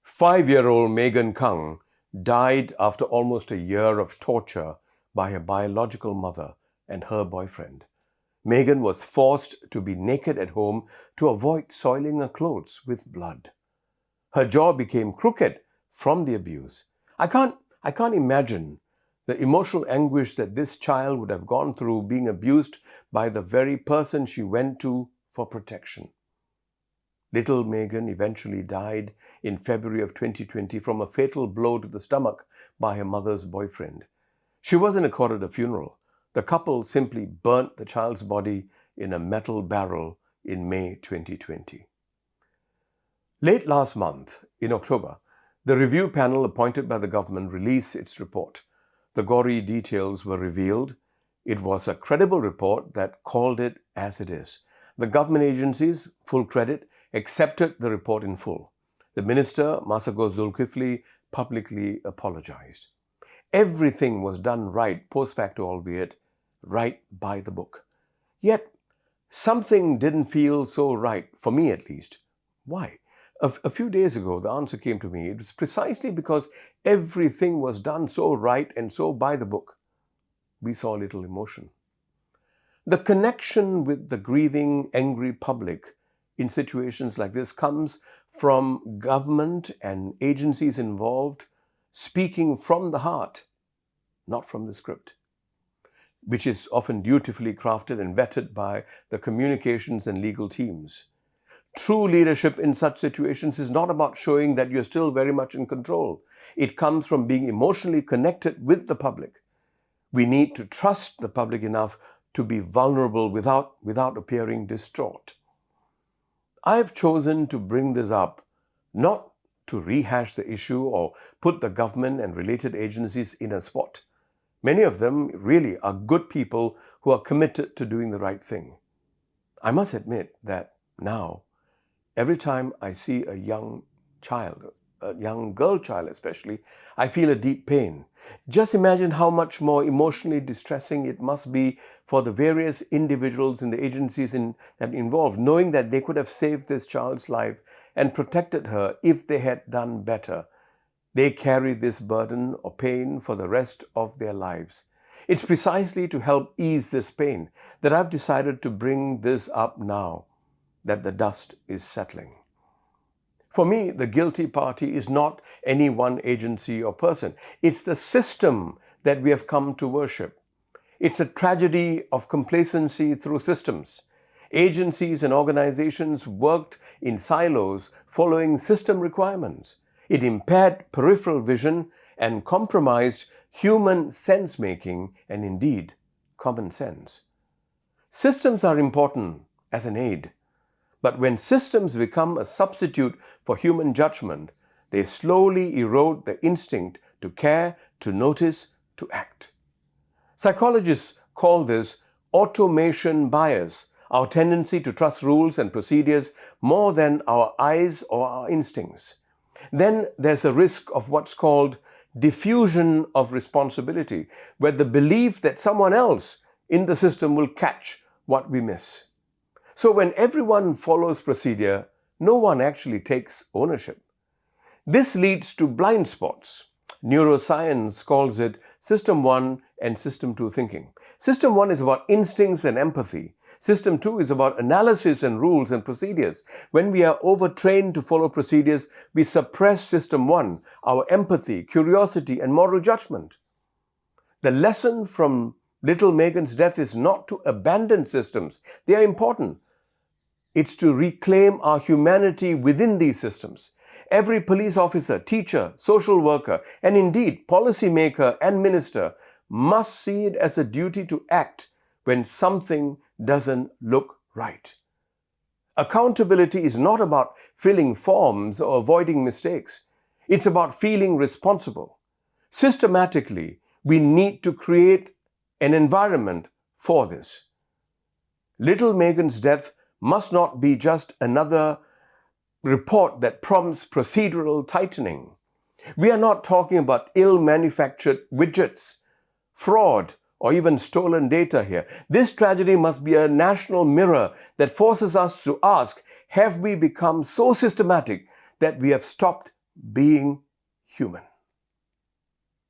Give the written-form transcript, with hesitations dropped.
5-year-old Megan Khung died after almost a year of torture by her biological mother and her boyfriend. Megan was forced to be naked at home to avoid soiling her clothes with blood. Her jaw became crooked from the abuse. I can't imagine the emotional anguish that this child would have gone through being abused by the very person she went to for protection. Little Megan eventually died in February of 2020 from a fatal blow to the stomach by her mother's boyfriend. She wasn't accorded a funeral. The couple simply burnt the child's body in a metal barrel in May 2020. Late last month, in October, the review panel appointed by the government released its report. The gory details were revealed. It was a credible report that called it as it is. The government agencies, full credit, accepted the report in full. The minister, Masagos Zulkifli, publicly apologized. Everything was done right, post facto albeit, right by the book. Yet, something didn't feel so right, for me at least. Why? A few days ago, the answer came to me. It was precisely because everything was done so right and so by the book. We saw little emotion. The connection with the grieving, angry public in situations like this comes from government and agencies involved speaking from the heart, not from the script, which is often dutifully crafted and vetted by the communications and legal teams. True leadership in such situations is not about showing that you're still very much in control. It comes from being emotionally connected with the public. We need to trust the public enough to be vulnerable without appearing distraught. I have chosen to bring this up not to rehash the issue or put the government and related agencies in a spot. Many of them really are good people who are committed to doing the right thing. I must admit that now, every time I see a young child, a young girl child especially, I feel a deep pain. Just imagine how much more emotionally distressing it must be for the various individuals in the agencies that involved, knowing that they could have saved this child's life and protected her if they had done better. They carry this burden or pain for the rest of their lives. It's precisely to help ease this pain that I've decided to bring this up now that the dust is settling. For me, the guilty party is not any one agency or person. It's the system that we have come to worship. It's a tragedy of complacency through systems. Agencies and organizations worked in silos following system requirements. It impaired peripheral vision and compromised human sense-making and indeed common sense. Systems are important as an aid. But when systems become a substitute for human judgment, they slowly erode the instinct to care, to notice, to act. Psychologists call this automation bias, our tendency to trust rules and procedures more than our eyes or our instincts. Then there's a risk of what's called diffusion of responsibility, where the belief that someone else in the system will catch what we miss. So when everyone follows procedure, no one actually takes ownership. This leads to blind spots. Neuroscience calls it System 1 and System 2 thinking. System 1 is about instincts and empathy. System 2 is about analysis and rules and procedures. When we are overtrained to follow procedures, we suppress System 1, our empathy, curiosity, and moral judgment. The lesson from little Megan's death is not to abandon systems. They are important. It's to reclaim our humanity within these systems. Every police officer, teacher, social worker, and indeed policymaker and minister must see it as a duty to act when something doesn't look right. Accountability is not about filling forms or avoiding mistakes. It's about feeling responsible. Systematically, we need to create an environment for this. Little Megan's death must not be just another report that prompts procedural tightening. We are not talking about ill-manufactured widgets, fraud, or even stolen data here. This tragedy must be a national mirror that forces us to ask, have we become so systematic that we have stopped being human.